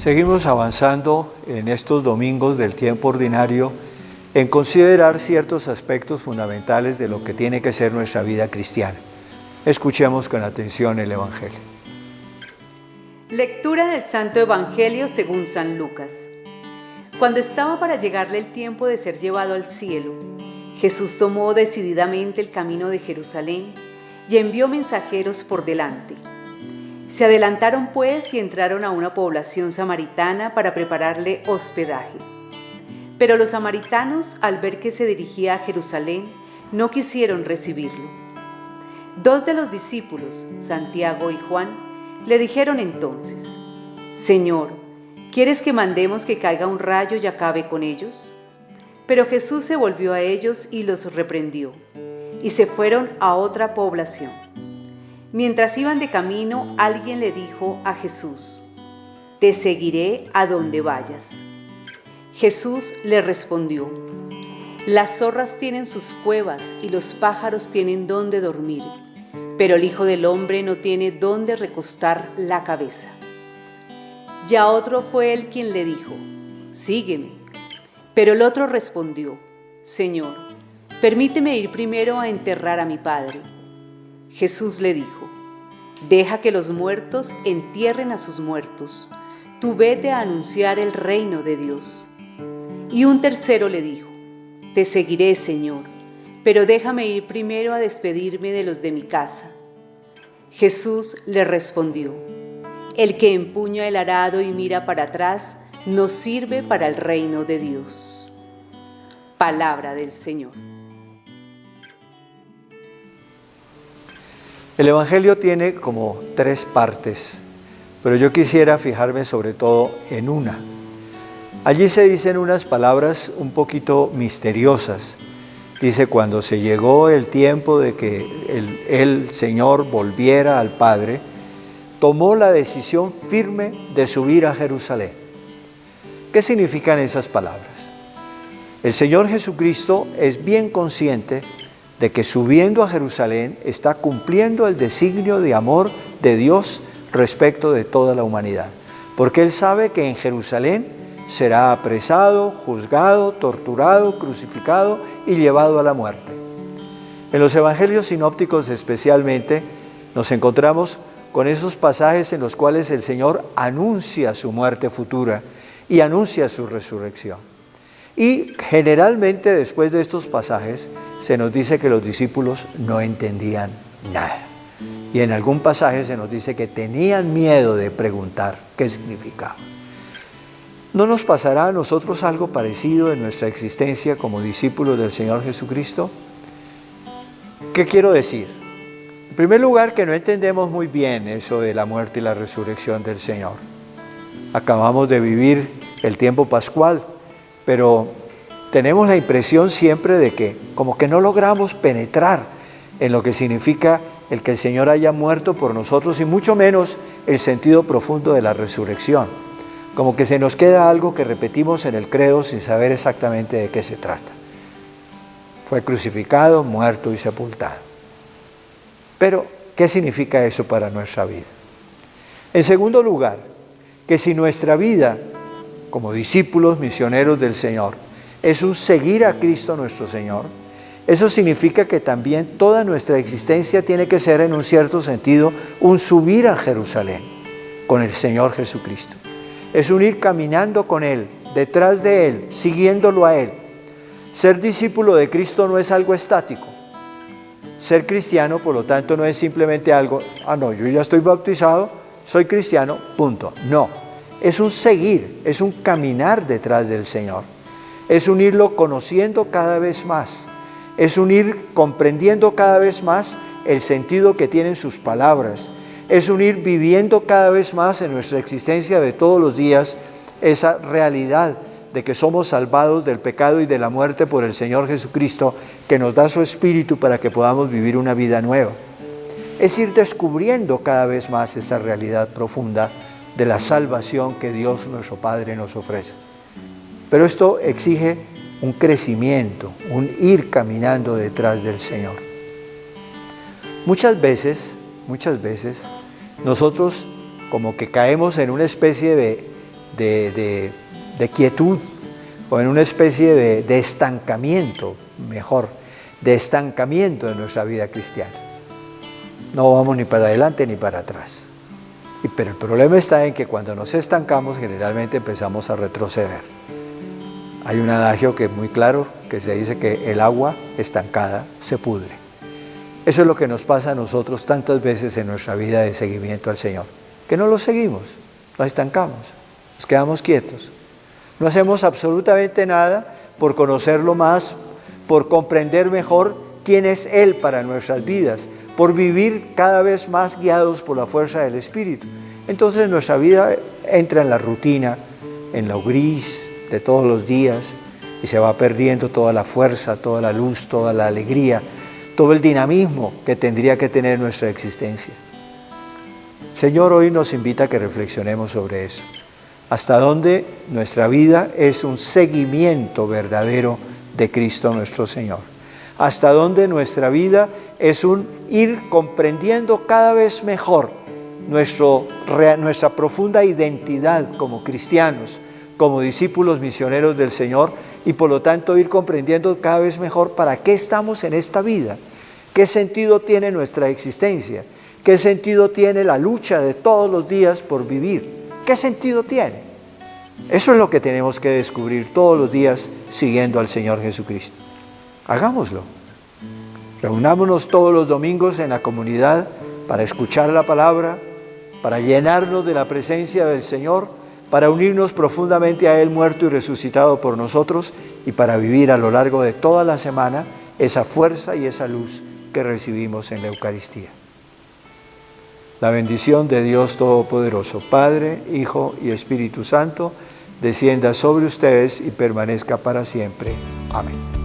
Seguimos avanzando en estos domingos del tiempo ordinario en considerar ciertos aspectos fundamentales de lo que tiene que ser nuestra vida cristiana. Escuchemos con atención el Evangelio. Lectura del Santo Evangelio según San Lucas. Cuando estaba para llegarle el tiempo de ser llevado al cielo, Jesús tomó decididamente el camino de Jerusalén y envió mensajeros por delante. Se adelantaron pues y entraron a una población samaritana para prepararle hospedaje. Pero los samaritanos, al ver que se dirigía a Jerusalén, no quisieron recibirlo. Dos de los discípulos, Santiago y Juan, le dijeron entonces: «Señor, ¿quieres que mandemos que caiga un rayo y acabe con ellos?». Pero Jesús se volvió a ellos y los reprendió, y se fueron a otra población. Mientras iban de camino, alguien le dijo a Jesús: «Te seguiré a donde vayas». Jesús le respondió: «Las zorras tienen sus cuevas y los pájaros tienen donde dormir, pero el Hijo del Hombre no tiene donde recostar la cabeza». Ya otro fue él quien le dijo: «Sígueme». Pero el otro respondió: «Señor, permíteme ir primero a enterrar a mi padre». Jesús le dijo: «Deja que los muertos entierren a sus muertos. Tú vete a anunciar el reino de Dios». Y un tercero le dijo: «Te seguiré, Señor, pero déjame ir primero a despedirme de los de mi casa». Jesús le respondió: «El que empuña el arado y mira para atrás no sirve para el reino de Dios». Palabra del Señor. El Evangelio tiene como tres partes, pero yo quisiera fijarme sobre todo en una. Allí se dicen unas palabras un poquito misteriosas. Dice: cuando se llegó el tiempo de que el Señor volviera al Padre, tomó la decisión firme de subir a Jerusalén. ¿Qué significan esas palabras? El Señor Jesucristo es bien consciente de que subiendo a Jerusalén está cumpliendo el designio de amor de Dios respecto de toda la humanidad, porque Él sabe que en Jerusalén será apresado, juzgado, torturado, crucificado y llevado a la muerte. En los evangelios sinópticos especialmente nos encontramos con esos pasajes en los cuales el Señor anuncia su muerte futura y anuncia su resurrección. Y generalmente después de estos pasajes se nos dice que los discípulos no entendían nada. Y en algún pasaje se nos dice que tenían miedo de preguntar qué significaba. ¿No nos pasará a nosotros algo parecido en nuestra existencia como discípulos del Señor Jesucristo? ¿Qué quiero decir? En primer lugar, que no entendemos muy bien eso de la muerte y la resurrección del Señor. Acabamos de vivir el tiempo pascual, pero tenemos la impresión siempre de que como que no logramos penetrar en lo que significa el que el Señor haya muerto por nosotros y mucho menos el sentido profundo de la resurrección. Como que se nos queda algo que repetimos en el credo sin saber exactamente de qué se trata. Fue crucificado, muerto y sepultado. Pero, ¿qué significa eso para nuestra vida? En segundo lugar, que si nuestra vida como discípulos misioneros del Señor es un seguir a Cristo nuestro Señor, eso significa que también toda nuestra existencia tiene que ser en un cierto sentido un subir a Jerusalén con el Señor Jesucristo. Es un ir caminando con Él, detrás de Él, siguiéndolo a Él. Ser discípulo de Cristo no es algo estático. Ser cristiano, por lo tanto, no es simplemente algo: no, yo ya estoy bautizado, soy cristiano, punto. No, es un seguir, es un caminar detrás del Señor. Es un irlo conociendo cada vez más. Es un ir comprendiendo cada vez más el sentido que tienen sus palabras. Es un ir viviendo cada vez más en nuestra existencia de todos los días esa realidad de que somos salvados del pecado y de la muerte por el Señor Jesucristo, que nos da su Espíritu para que podamos vivir una vida nueva. Es ir descubriendo cada vez más esa realidad profunda de la salvación que Dios nuestro Padre nos ofrece. Pero esto exige un crecimiento, un ir caminando detrás del Señor. Muchas veces nosotros como que caemos en una especie de quietud o en una especie de estancamiento, mejor, de estancamiento de nuestra vida cristiana. No vamos ni para adelante ni para atrás. Pero el problema está en que cuando nos estancamos generalmente empezamos a retroceder. Hay un adagio que es muy claro, que se dice que el agua estancada se pudre. Eso es lo que nos pasa a nosotros tantas veces en nuestra vida de seguimiento al Señor, que no lo seguimos, nos estancamos, nos quedamos quietos. No hacemos absolutamente nada por conocerlo más, por comprender mejor quién es Él para nuestras vidas, por vivir cada vez más guiados por la fuerza del Espíritu. Entonces nuestra vida entra en la rutina, en lo gris de todos los días, y se va perdiendo toda la fuerza, toda la luz, toda la alegría, todo el dinamismo que tendría que tener nuestra existencia. El Señor hoy nos invita a que reflexionemos sobre eso. Hasta dónde nuestra vida es un seguimiento verdadero de Cristo nuestro Señor. Hasta dónde nuestra vida es un ir comprendiendo cada vez mejor nuestra profunda identidad como cristianos, como discípulos misioneros del Señor, y por lo tanto ir comprendiendo cada vez mejor para qué estamos en esta vida, qué sentido tiene nuestra existencia, qué sentido tiene la lucha de todos los días por vivir, qué sentido tiene. Eso es lo que tenemos que descubrir todos los días siguiendo al Señor Jesucristo. Hagámoslo. Reunámonos todos los domingos en la comunidad para escuchar la palabra, para llenarnos de la presencia del Señor, para unirnos profundamente a Él muerto y resucitado por nosotros y para vivir a lo largo de toda la semana esa fuerza y esa luz que recibimos en la Eucaristía. La bendición de Dios Todopoderoso, Padre, Hijo y Espíritu Santo, descienda sobre ustedes y permanezca para siempre. Amén.